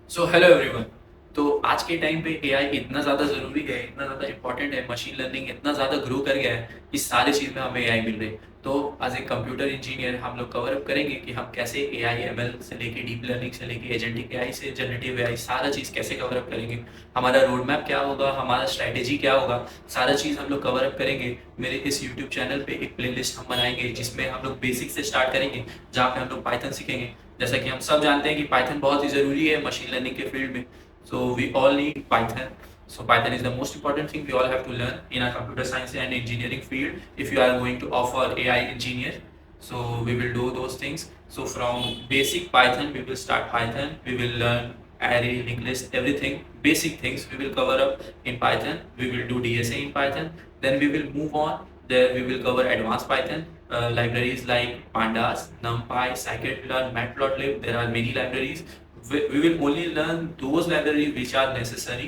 So hello everyone. तो आज के टाइम पे एआई इतना ज़्यादा ज़रूरी है, इतना ज़्यादा इंपॉर्टेंट है, मशीन लर्निंग इतना ज़्यादा ग्रो कर गया है कि सारी चीज़ में हमें एआई मिल रही है। तो एज ए कंप्यूटर इंजीनियर हम लोग कवर अप करेंगे कि हम कैसे एआई एमएल से लेके डीप लर्निंग से लेके एजेंटिक एआई से जनरेटिव एआई सारा चीज़ कैसे कवर अप करेंगे, हमारा रोड मैप क्या होगा, हमारा स्ट्रैटेजी क्या होगा, सारा चीज़ हम लोग कवर अप करेंगे। मेरे इस यूट्यूब चैनल पे एक प्लेलिस्ट हम बनाएंगे जिसमें हम लोग बेसिक से स्टार्ट करेंगे, जहाँ पे हम लोग पाइथन सीखेंगे। जैसा कि हम सब जानते हैं कि पाइथन बहुत ही ज़रूरी है मशीन लर्निंग के फील्ड में। So we all need Python. So Python is the most important thing we all have to learn in our computer science and engineering field if you are going to offer AI engineer. So we will do those things. So from basic Python, we will start Python. We will learn array, linked list, everything, basic things we will cover up in Python. We will do DSA in Python. Then we will move on. There we will cover advanced Python libraries like Pandas, NumPy, Scikit-learn, Matplotlib. There are many libraries. We will only learn those libraries which are necessary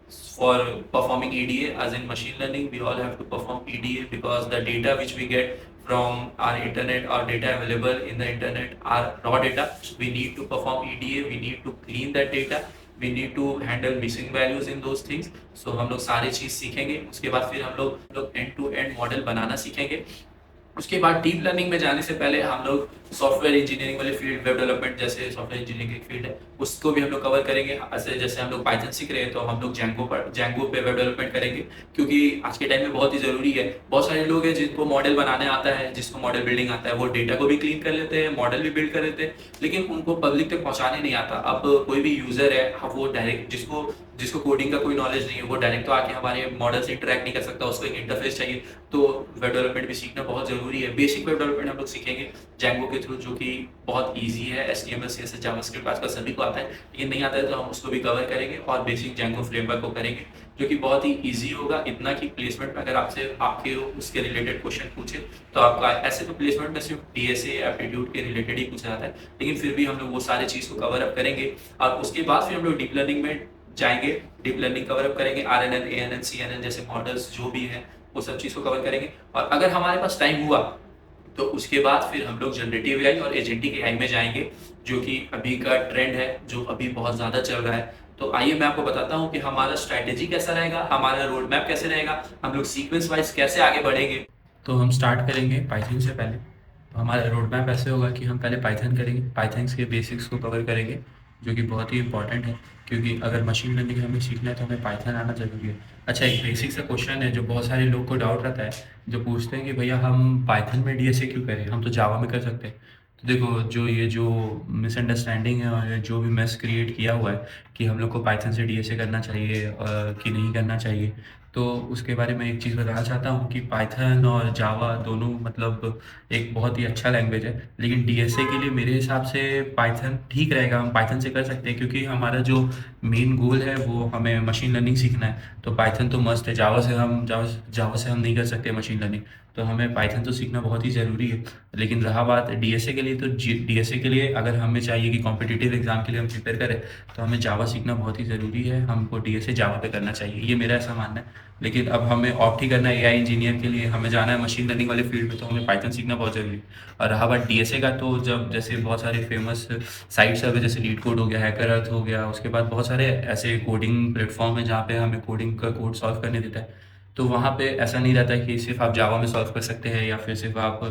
for performing EDA. As in machine learning, we all have to perform EDA because the data which we get from our internet or data available in the internet are raw data. We need to perform EDA, we need to clean that data, we need to handle missing values in those things. So हम लोग सारी चीज़ सीखेंगे। उसके बाद फिर हम लोग and to and model बनाना सीखेंगे। उसके बाद डीप लर्निंग में जाने से पहले हम लोग सॉफ्टवेयर इंजीनियरिंग वाले फील्ड, वेब डेवलपमेंट जैसे सॉफ्टवेयर इंजीनियरिंग की फील्ड है, उसको भी हम लोग कवर करेंगे। ऐसे जैसे हम लोग पाइथन सीख रहे हैं तो हम लोग जैंगो पे वेब डेवलपमेंट करेंगे, क्योंकि आज के टाइम में बहुत ही ज़रूरी है। बहुत सारे लोग हैं जिनको मॉडल बनाने आता है, जिसको मॉडल बिल्डिंग आता है, वो डेटा को भी क्लीन कर लेते हैं, मॉडल भी बिल्ड कर लेते हैं, लेकिन उनको पब्लिक तक पहुँचाने नहीं आता। अब कोई भी यूज़र है, अब वो डायरेक्ट जिसको जिसको कोडिंग का कोई नॉलेज नहीं है, वो डायरेक्ट तो आके हमारे मॉडल से इंटरेक्ट नहीं कर सकता, उसको एक इंटरफेस चाहिए। तो वेब डेवलपमेंट भी सीखना बहुत ज़रूरी है। बेसिक वेब डेवलपमेंट हम लोग सीखेंगे जैंगो के थ्रू, जो कि बहुत ईजी है। HTML CSS जावास्क्रिप्ट आजकल सभी को आता है, लेकिन नहीं आता है तो हम उसको भी कवर करेंगे और बेसिक जैंगो फ्रेमवर्क को करेंगे, जो कि बहुत ही ईजी होगा। इतना कि प्लेसमेंट में अगर आपसे आपके उसके रिलेटेड क्वेश्चन पूछे तो आपका ऐसे तो प्लेसमेंट में सिर्फ DSA एप्टीट्यूड के रिलेटेड ही पूछा जाता है, लेकिन फिर भी हम लोग वो सारी चीज़ को कवर अप करेंगे। और उसके बाद फिर हम लोग डीप लर्निंग में जाएंगे, डीप लर्निंग कवर अप करेंगे। RNN, ANN, CNN जैसे मॉडल्स जो भी हैं वो सब चीज़ को कवर करेंगे। और अगर हमारे पास टाइम हुआ तो उसके बाद फिर हम लोग जनरेटिव एआई और एजेंटिक एआई में जाएंगे, जो कि अभी का ट्रेंड है, जो अभी बहुत ज़्यादा चल रहा है। तो आइए मैं आपको बताता हूँ कि हमारा स्ट्रैटेजी कैसा रहेगा, हमारा रोड मैप कैसे रहेगा, हम लोग सीक्वेंस वाइज कैसे आगे बढ़ेंगे। तो हम स्टार्ट करेंगे पाइथन से पहले। तो हमारा रोड मैप ऐसे होगा कि हम पहले पाइथन करेंगे, पाइथन के बेसिक्स को कवर करेंगे, जो कि बहुत ही इंपॉर्टेंट है, क्योंकि अगर मशीन लर्निंग हमें सीखना है तो हमें पाइथन आना ज़रूरी है। अच्छा, एक बेसिक सा क्वेश्चन है जो बहुत सारे लोग को डाउट रहता है, जो पूछते हैं कि भैया हम पाइथन में डीएसए क्यों करें, हम तो जावा में कर सकते हैं। तो देखो, जो मिसअंडरस्टैंडिंग है और जो भी मेस क्रिएट किया हुआ है कि हम लोग को पाइथन से डीएसए करना चाहिए कि नहीं करना चाहिए, तो उसके बारे में एक चीज़ बताना चाहता हूँ कि पाइथन और जावा दोनों मतलब एक बहुत ही अच्छा लैंग्वेज है, लेकिन डीएसए के लिए मेरे हिसाब से पाइथन ठीक रहेगा। हम पाइथन से कर सकते हैं क्योंकि हमारा जो मेन गोल है वो हमें मशीन लर्निंग सीखना है। तो पाइथन तो मस्त है, जावा से हम नहीं कर सकते मशीन लर्निंग, तो हमें पाइथन तो सीखना बहुत ही ज़रूरी है। लेकिन रहा बात डीएसए के लिए, तो डीएसए के लिए अगर हमें चाहिए कि कॉम्पिटिटिव एग्जाम के लिए हम प्रिपेयर करें, तो हमें जावा सीखना बहुत ही ज़रूरी है, हमको डीएसए जावा पे करना चाहिए, ये मेरा ऐसा मानना है। लेकिन अब हमें ऑप्ट ही करना है एआई इंजीनियर के लिए, हमें जाना है मशीन लर्निंग वाले फील्ड में, तो हमें पाइथन सीखना बहुत ज़रूरी है। और रहा बात डीएसए का, तो जब जैसे बहुत सारे फेमस साइट्स है, जैसे लीड कोड हो गया, हैकर अर्थ हो गया, उसके बाद बहुत सारे ऐसे कोडिंग प्लेटफॉर्म है जहाँ पे हमें कोडिंग का कोड सॉल्व करने देता है। तो वहाँ पे ऐसा नहीं रहता है कि सिर्फ आप जावा में सॉल्व कर सकते हैं या फिर सिर्फ आप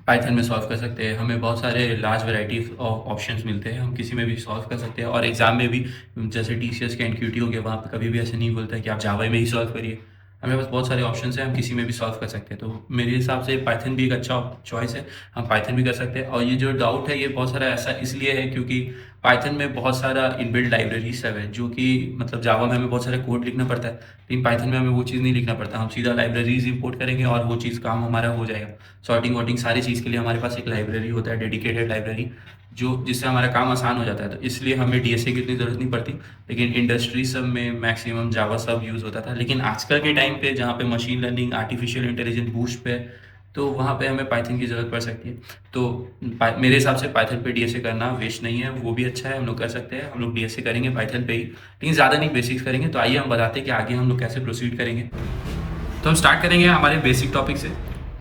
पाइथन में सॉल्व कर सकते हैं। हमें बहुत सारे लार्ज वैरायटी ऑफ ऑप्शंस मिलते हैं, हम किसी में भी सॉल्व कर सकते हैं। और एग्ज़ाम में भी जैसे TCS के एनक्यूटी हो गया, वहाँ पे कभी भी ऐसे नहीं बोलता है कि आप जावा में ही सॉल्व करिए। हमें पास बहुत सारे ऑप्शंस हैं, हम किसी में भी सॉल्व कर सकते हैं। तो मेरे हिसाब से पाइथन भी एक अच्छा चॉइस है, हम पाइथन भी कर सकते हैं। और ये जो डाउट है ये बहुत सारा ऐसा इसलिए है क्योंकि पाइथन में बहुत सारा इनबिल्ट लाइब्रेरी सब है, जो कि मतलब जावा में हमें बहुत सारा कोड लिखना पड़ता है, लेकिन पाइथन में हमें वो चीज़ नहीं लिखना पड़ता। हम सीधा लाइब्रेरीज इंपोर्ट करेंगे और वो चीज़ काम हमारा हो जाएगा। सॉर्टिंग वॉटिंग सारी चीज़ के लिए हमारे पास एक लाइब्रेरी होता है, डेडिकेटेड लाइब्रेरी, जो जिससे हमारा काम आसान हो जाता है। तो इसलिए हमें डीएसए की इतनी ज़रूरत नहीं पड़ती। लेकिन इंडस्ट्री सब में मैक्सिमम जावा सब यूज़ होता था, लेकिन आजकल के टाइम पे जहाँ पे machine learning, artificial intelligence boost पे है, तो वहाँ पे हमें पाइथन की ज़रूरत पड़ सकती है। तो मेरे हिसाब से पाइथन पे डीएसए करना वेस्ट नहीं है, वो भी अच्छा है, हम लोग कर सकते हैं। हम लोग डीएसए करेंगे पाइथन पे ही, लेकिन ज़्यादा नहीं, बेसिक्स करेंगे। तो आइए हम बताते हैं कि आगे हम लोग कैसे प्रोसीड करेंगे। तो हम स्टार्ट करेंगे हमारे बेसिक टॉपिक से।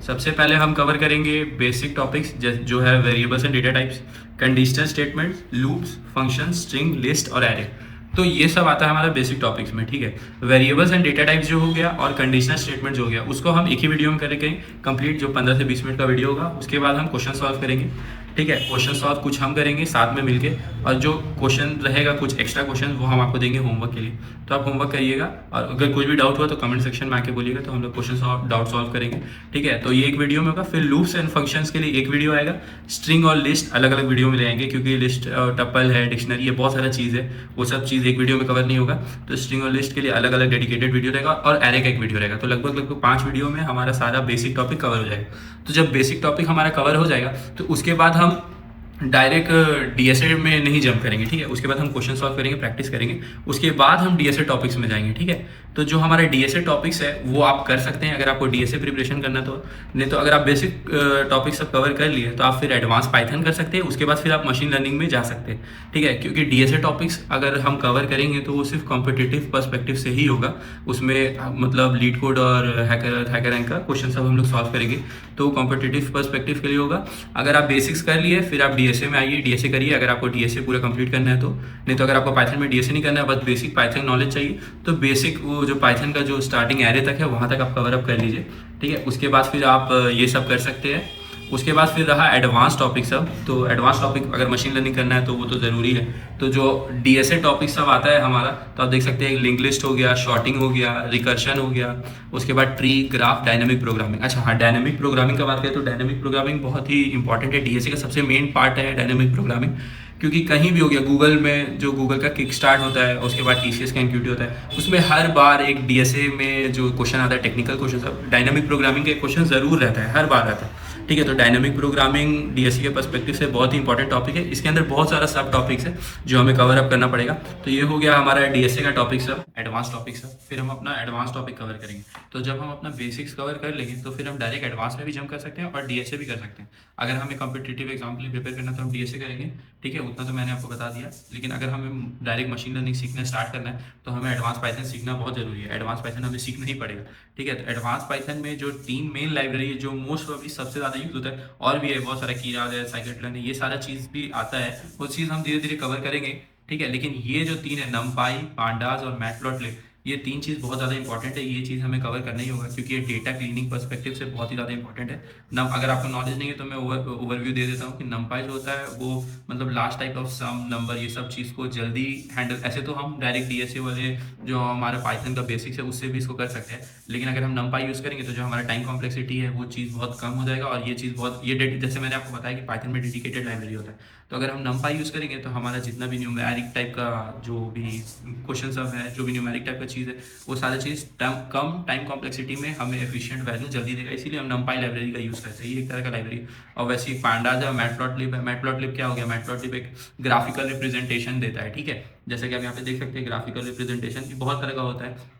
सबसे पहले हम कवर करेंगे बेसिक टॉपिक्स जो है variables and data types, conditional statements, loops, function, string, list और एरे। तो ये सब आता है हमारा बेसिक टॉपिक्स में, ठीक है। वेरिएबल्स एंड डेटा टाइप्स जो हो गया और कंडीशनल स्टेटमेंट जो हो गया, उसको हम एक ही वीडियो में करेंगे कंप्लीट, जो 15 से 20 मिनट का वीडियो होगा। उसके बाद हम क्वेश्चन सॉल्व करेंगे, ठीक है। क्वेश्चन सॉल्व कुछ हम करेंगे साथ में मिलके, और जो क्वेश्चन रहेगा कुछ एक्स्ट्रा क्वेश्चन वो हम आपको देंगे होमवर्क के लिए। तो आप होमवर्क करिएगा, और अगर कुछ भी डाउट हुआ तो कमेंट सेक्शन में आके बोलिएगा, तो हम लोग क्वेश्चन डाउट सॉल्व करेंगे, ठीक है। तो ये एक वीडियो में होगा। फिर लूप्स एंड फंक्शंस के लिए एक वीडियो आएगा। स्ट्रिंग और लिस्ट अलग अलग वीडियो में ले आएंगे, क्योंकि लिस्ट टपल है, डिक्शनरी, ये बहुत सारा चीज़ है, वो सब चीज़ एक वीडियो में कवर नहीं होगा। तो स्ट्रिंग और लिस्ट के लिए अलग अलग डेडिकेटेड वीडियो रहेगा, और एरे का एक वीडियो रहेगा। तो लगभग 5 वीडियो में हमारा सारा बेसिक टॉपिक कवर हो जाएगा। तो जब बेसिक टॉपिक हमारा कवर हो जाएगा तो उसके बाद हम डायरेक्ट डीएसए में नहीं जंप करेंगे, ठीक है। उसके बाद हम क्वेश्चन सॉल्व करेंगे, प्रैक्टिस करेंगे, उसके बाद हम डीएसए टॉपिक्स में जाएंगे, ठीक है। तो जो हमारे डीएसए टॉपिक्स है वो आप कर सकते हैं अगर आपको डीएसए प्रिपरेशन करना तो। नहीं तो अगर आप बेसिक टॉपिक सब कवर कर लिए तो आप फिर एडवांस पाइथन कर सकते हैं, उसके बाद फिर आप मशीन लर्निंग में जा सकते हैं, ठीक है। क्योंकि डीएसए टॉपिक्स अगर हम कवर करेंगे तो वो सिर्फ कॉम्पिटिटिव पर्सपेक्टिव से ही होगा। उसमें मतलब लीड कोड और हैकर रैंक का क्वेश्चन सब हम लोग सॉल्व करेंगे, तो कॉम्पिटिटिव पर्सपेक्टिव के लिए होगा। अगर आप बेसिक्स कर लिए फिर आप डीएसए में आइए, डीएसए करिए अगर आपको डीएसए पूरा कंप्लीट करना है तो। नहीं तो अगर आपको पाइथन में डीएसए नहीं करना है, बस बेसिक पाइथन नॉलेज चाहिए, तो बेसिक वो जो पाइथन का जो स्टार्टिंग एरे तक है वहाँ तक आप कवर अप कर लीजिए, ठीक है। उसके बाद फिर आप ये सब कर सकते हैं। उसके बाद फिर रहा एडवांस टॉपिक सब। तो एडवांस टॉपिक अगर मशीन लर्निंग करना है तो वो तो ज़रूरी है। तो जो डीएसए टॉपिक सब आता है हमारा, तो आप देख सकते हैं लिंक लिस्ट हो गया, शॉर्टिंग हो गया, रिकर्शन हो गया, उसके बाद ट्री, ग्राफ, डायनेमिक प्रोग्रामिंग। अच्छा हाँ, डायनेमिक प्रोग्रामिंग का बात करें तो डायनेमिक प्रोग्रामिंग बहुत ही इंपॉर्टेंट है, डीएसए का सबसे मेन पार्ट है डायनेमिक प्रोग्रामिंग। क्योंकि कहीं भी हो गया, गूगल में जो गूगल का किक स्टार्ट होता है, उसके बाद टीसीएस का एनक्यूटी होता है, उसमें हर बार एक डीएसए में जो क्वेश्चन आता है, टेक्निकल क्वेश्चन सब, डायनामिक प्रोग्रामिंग का क्वेश्चन ज़रूर रहता है, हर बार रहता है, ठीक है। तो डायनामिक प्रोग्रामिंग डीएसए के पर्सपेक्टिव से बहुत ही इंपॉर्टेंट टॉपिक है। इसके अंदर बहुत सारा सब टॉपिक्स है जो हमें कवर अप करना पड़ेगा। तो ये हो गया हमारा डीएसए का टॉपिक सब, एडवांस टॉपिक सब। फिर हम अपना एडवांस टॉपिक कवर करेंगे। तो जब हम अपना बेसिक्स कवर कर लेंगे तो फिर हम डायरेक्ट एडवांस में भी जंप कर सकते हैं और डीएसए भी कर सकते हैं। अगर हमें कॉम्पिटिटिव एग्जाम के लिए प्रिपेयर करना तो हम डीएसए करेंगे, ठीक है, उतना तो मैंने आपको बता दिया। लेकिन अगर हमें डायरेक्ट मशीन लर्निंग सीखना स्टार्ट करना है तो हमें एडवांस पाइथन सीखना बहुत ज़रूरी है। एडवांस पाइथन हमें सीखना ही पड़ेगा, ठीक है। तो एडवांस पाइथन में जो 3 मेन लाइब्रेरी है जो मोस्ट प्रोबेबली सबसे ज़्यादा यूज होता है, और भी है बहुत सारा, कीराज है, साइकिट-लेर्न है, ये सारा चीज़ भी आता है, वो चीज़ हम धीरे धीरे कवर करेंगे, ठीक है। लेकिन ये जो 3 है, नमपाई, पांडास और मैटप्लॉटलिब, ये 3 चीज़ बहुत ज़्यादा इंपॉर्टेंट है। ये चीज़ हमें कवर करना ही होगा क्योंकि ये डेटा क्लीनिंग पर्सपेक्टिव से बहुत ही ज़्यादा इंपॉर्टेंट है। नम अगर आपको नॉलेज नहीं है तो मैं ओवरव्यू दे देता हूँ कि नमपाई जो होता है वो मतलब last type of sum, number, ये सब चीज़ को जल्दी हैंडल, ऐसे तो हम डायरेक्ट डीएसए वाले जो हमारा पाइथन का बेसिक्स है उससे भी इसको कर सकते हैं, लेकिन अगर हम नमपाई यूज़ करेंगे तो जो हमारा टाइम कॉम्प्लेक्सिटी है वो चीज़ बहुत कम हो जाएगा। और ये चीज़ बहुत, जैसे मैंने आपको बताया कि पाइथन में डेडिकेटेड लाइब्रेरी होता है, तो अगर हम नमपाई यूज़ करेंगे तो हमारा जितना भी न्यूमेरिक टाइप का जो भी क्वेश्चन सब है, जो भी न्यूमेरिक टाइप का चीज़ है, वो सारी चीज़ कम टाइम कॉम्प्लेक्सिटी में हमें एफिशिएंट वैल्यू जल्दी देगा। इसीलिए हम नमपाई लाइब्रेरी का यूज़ करते हैं, ये एक तरह का लाइब्रेरी। और वैसे ही पांडास है, मैटप्लॉटलिब है। मैटप्लॉटलिब क्या हो गया, मैटप्लॉटलिब एक ग्राफिकल रिप्रेजेंटेशन देता है, ठीक है। जैसे कि आप यहाँ पे देख सकते हैं, ग्राफिकल रिप्रेजेंटेशन बहुत तरह का होता है,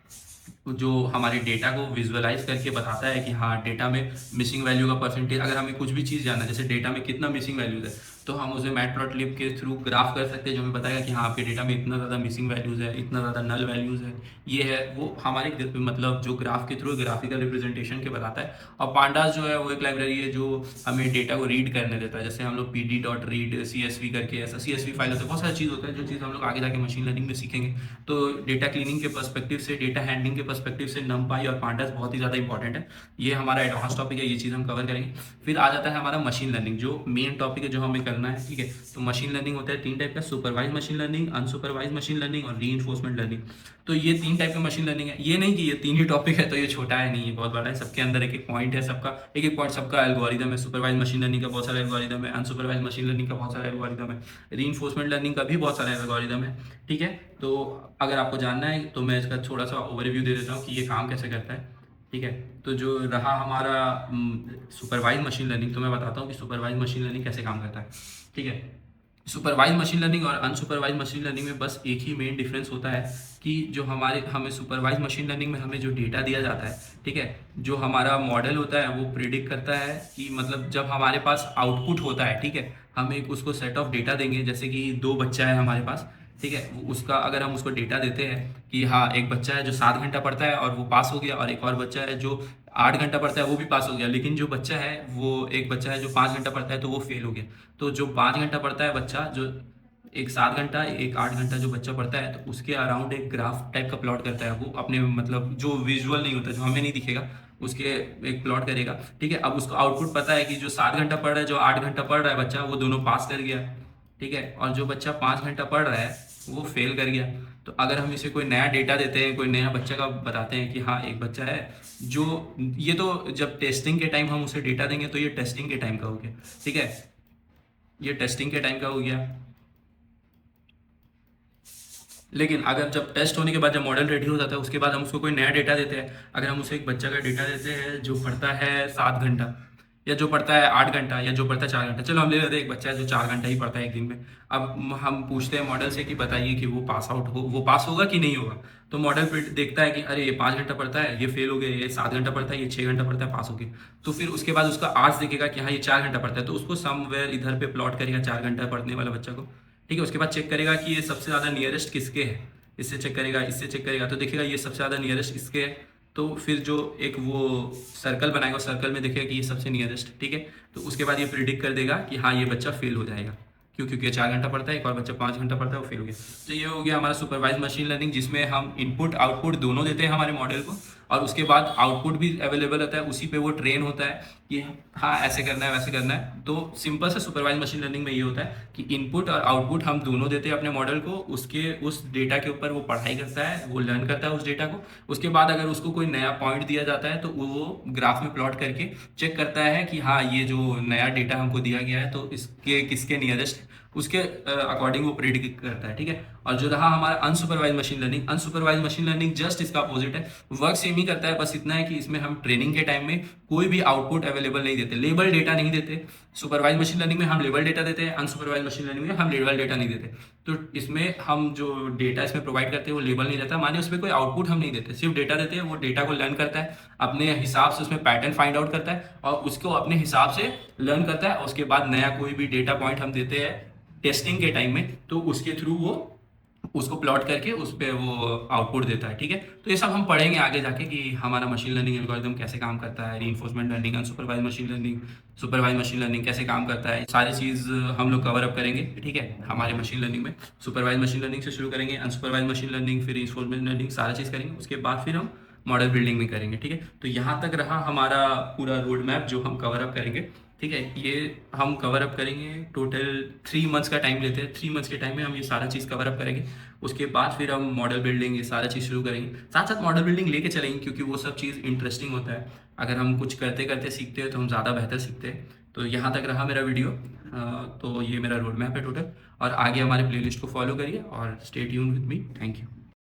जो हमारे डेटा को विजुअलाइज करके बताता है कि हाँ डेटा में मिसिंग वैल्यू का परसेंटेज, अगर हमें कुछ भी चीज़ जानना है जैसे डेटा में कितना मिसिंग वैल्यूज़ है, तो हम उसे मैटप्लॉटलिब के थ्रू ग्राफ कर सकते हैं, जो हमें बताएगा कि हाँ आपके डेटा में इतना ज़्यादा मिसिंग वैल्यूज़ है, इतना ज़्यादा नल वैल्यूज़ है, ये है वो हमारे मतलब जो ग्राफ के थ्रू ग्राफिकल रिप्रेजेंटेशन के बताता है। और पांडास जो है वो एक लाइब्रेरी है जो हमें डेटा को रीड करने देता है, जैसे हम लोग pd.read CSV करके, ऐसा CSV फाइल होता है, बहुत सारी चीज़ होता है जो चीज़ हम लोग आगे जाके मशीन लर्निंग में सीखेंगे। तो डेटा क्लीनिंग के पर्सपेक्टिव से, डेटा हैंडलिंग के पर्सपेक्टिव से नमपाई और पांडास बहुत ही ज़्यादा इंपॉर्टेंट है। ये हमारा एडवांस टॉपिक है, ये चीज़ हम कवर करेंगे। फिर आ जाता है हमारा मशीन लर्निंग, जो मेन टॉपिक है जो हमें करना है, ठीक है। तो मशीन लर्निंग होता है 3 टाइप का, supervise machine learning, unsupervise machine learning और रीइंफोर्समेंट लर्निंग। तो ये 3 टाइप का मशीन लर्निंग है। ये नहीं कि ये 3 ही टॉपिक है तो ये छोटा है, नहीं, ये बहुत बड़ा है। सबके अंदर एक एक पॉइंट है, सबका एक एक पॉइंट, सबका एल्गोरिदम है। सुपरवाइज मशीन लर्निंग का बहुत सारा एल्गोरिदम है, अनसुपरवाइज मशीन लर्निंग का बहुत सारा एल्गोरिदम है, रीइंफोर्समेंट लर्निंग का भी बहुत सारा एल्गोरिदम है, ठीक है। तो अगर आपको जानना है तो मैं इसका थोड़ा सा ओवरव्यू दे देता हूँ कि ये काम कैसे करता है, ठीक है। तो जो रहा हमारा सुपरवाइज मशीन लर्निंग, तो मैं बताता हूँ कि सुपरवाइज मशीन लर्निंग कैसे काम करता है, ठीक है। सुपरवाइज मशीन लर्निंग और अनसुपरवाइज मशीन लर्निंग में बस एक ही मेन डिफरेंस होता है कि जो हमें सुपरवाइज मशीन लर्निंग में हमें जो डेटा दिया जाता है, ठीक है, जो हमारा मॉडल होता है वो प्रिडिक्ट करता है कि मतलब जब हमारे पास आउटपुट होता है, ठीक है, हम एक उसको सेट ऑफ डेटा देंगे, जैसे कि 2 बच्चा है हमारे पास, ठीक है, उसका अगर हम उसको डेटा देते हैं कि हाँ एक बच्चा है जो 7 घंटा पढ़ता है और वो पास हो गया, और एक और बच्चा है जो 8 घंटा पढ़ता है वो भी पास हो गया, लेकिन जो बच्चा है वो एक बच्चा है जो 5 घंटा पढ़ता है तो वो फेल हो गया। तो जो 5 घंटा पढ़ता है बच्चा, जो एक 7 घंटा एक 8 घंटा जो बच्चा पढ़ता है, तो उसके अराउंड एक ग्राफ टाइप का प्लॉट करता है वो अपने, मतलब जो विजुअल नहीं होता, जो हमें नहीं दिखेगा, उसके एक प्लॉट करेगा। ठीक है, अब उसको आउटपुट पता है कि जो 7 घंटा पढ़ रहा है, जो 8 घंटा पढ़ रहा है बच्चा, वो दोनों पास कर गया। ठीक है, और जो बच्चा 5 घंटा पढ़ रहा है वो फेल कर गया। तो अगर हम इसे कोई नया डेटा देते हैं, कोई नया बच्चा का बताते हैं कि हाँ एक बच्चा है जो, ये तो जब टेस्टिंग के टाइम हम उसे डेटा देंगे तो ये टेस्टिंग के टाइम का हो गया। ठीक है, ये टेस्टिंग के टाइम का हो गया। लेकिन अगर जब टेस्ट होने के बाद जब मॉडल रेडी हो जाता है उसके बाद हम उसको कोई नया डेटा देते हैं, अगर हम उसे एक बच्चा का डेटा देते हैं जो पढ़ता है 7 घंटा, या जो पढ़ता है 8 घंटा, या जो पढ़ता है 4 घंटा, चलो हम ले लेते हैं एक बच्चा है जो 4 घंटा ही पढ़ता है एक दिन में। अब हम पूछते हैं मॉडल से कि बताइए कि वो पास आउट हो, वो पास होगा कि नहीं होगा। तो मॉडल फिर देखता है कि अरे ये 5 घंटा पढ़ता है, ये फेल हो गया, ये 7 घंटा पढ़ता है, ये 6 घंटा पढ़ता है, पास हो गया। तो फिर उसके बाद उसका आर्ट्स देखेगा कि हाँ ये 4 घंटा पढ़ता है, तो उसको समवेयर इधर पे प्लॉट करेगा 4 घंटा पढ़ने वाला बच्चा को। ठीक है, उसके बाद चेक करेगा कि ये सबसे ज़्यादा नियरेस्ट किसके है, इससे चेक करेगा, इससे चेक करेगा, तो देखेगा ये सबसे ज़्यादा नियरेस्ट इसके है। तो फिर जो एक वो सर्कल बनाएगा, सर्कल में देखेगा कि ये सबसे नियरेस्ट। ठीक है, तो उसके बाद ये प्रिडिक्ट कर देगा कि हाँ ये बच्चा फेल हो जाएगा, क्यों, क्योंकि ये 4 घंटा पढ़ता है, एक और बच्चा 5 घंटा पढ़ता है, वो फेल हो गया। तो ये हो गया हमारा सुपरवाइज मशीन लर्निंग, जिसमें हम इनपुट आउटपुट दोनों देते हैं हमारे मॉडल को, और उसके बाद आउटपुट भी अवेलेबल रहता है, उसी पे वो ट्रेन होता है कि हाँ ऐसे करना है वैसे करना है। तो सिंपल से सुपरवाइज मशीन लर्निंग में ये होता है कि इनपुट और आउटपुट हम दोनों देते हैं अपने मॉडल को, उसके उस डेटा के ऊपर वो पढ़ाई करता है, वो लर्न करता है उस डेटा को। उसके बाद अगर उसको कोई नया पॉइंट दिया जाता है तो वो ग्राफ में प्लॉट करके चेक करता है कि हाँ ये जो नया डेटा हमको दिया गया है तो इसके किसके नियरेस्ट, उसके अकॉर्डिंग वो प्रिडिक्ट करता है। ठीक है, और जो रहा हमारा unsupervise machine learning, unsupervise machine learning just इसका अपोजिट है, वर्क सेम ही करता है, बस इतना है कि इसमें हम ट्रेनिंग के टाइम में कोई भी आउटपुट अवेलेबल नहीं देते, लेबल डेटा नहीं देते। सुपरवाइज मशीन लर्निंग में हम लेबल डेटा देते हैं, अनसुपरवाइज मशीन लर्निंग में हम लेबल डेटा नहीं देते। तो इसमें हम जो डेटा इसमें प्रोवाइड करते हैं वो लेबल नहीं रहता, माने उसमें कोई आउटपुट हम नहीं देते, सिर्फ डेटा देते हैं, वो डेटा को लर्न करता है अपने हिसाब से, उसमें पैटर्न फाइंड आउट करता है और उसको अपने हिसाब से लर्न करता है, और उसके बाद नया कोई भी डेटा पॉइंट हम देते हैं टेस्टिंग के टाइम में तो उसके थ्रू वो उसको प्लॉट करके उस पर वो आउटपुट देता है। ठीक है, तो ये सब हम पढ़ेंगे आगे जाके कि हमारा मशीन लर्निंग एल्गोरिथम कैसे काम करता है, reinforcement learning, unsupervise machine learning, supervise machine learning कैसे काम करता है, सारी चीज़ हम लोग कवर अप करेंगे। ठीक है, हमारे मशीन लर्निंग में सुपरवाइज मशीन लर्निंग से शुरू करेंगे, अनसुपरवाइज मशीन लर्निंग, फिर रीइंफोर्समेंट लर्निंग, सारा चीज़ करेंगे, उसके बाद फिर हम मॉडल बिल्डिंग में करेंगे। ठीक है, तो यहाँ तक रहा हमारा पूरा रोड मैप जो हम कवर अप करेंगे। ठीक है, ये हम कवर अप करेंगे, टोटल 3 मंथ्स का टाइम लेते हैं, 3 मंथ्स के टाइम में हम ये सारा चीज़ कवर अप करेंगे। उसके बाद फिर हम मॉडल बिल्डिंग ये सारा चीज़ शुरू करेंगे, साथ साथ मॉडल बिल्डिंग लेके चलेंगे, क्योंकि वो सब चीज़ इंटरेस्टिंग होता है। अगर हम कुछ करते करते सीखते हैं तो हम ज़्यादा बेहतर सीखते हैं। तो यहाँ तक रहा मेरा वीडियो। तो ये मेरा रोड मैप है टोटल, और आगे हमारे प्लेलिस्ट को फॉलो करिए और stay tuned with me. Thank you.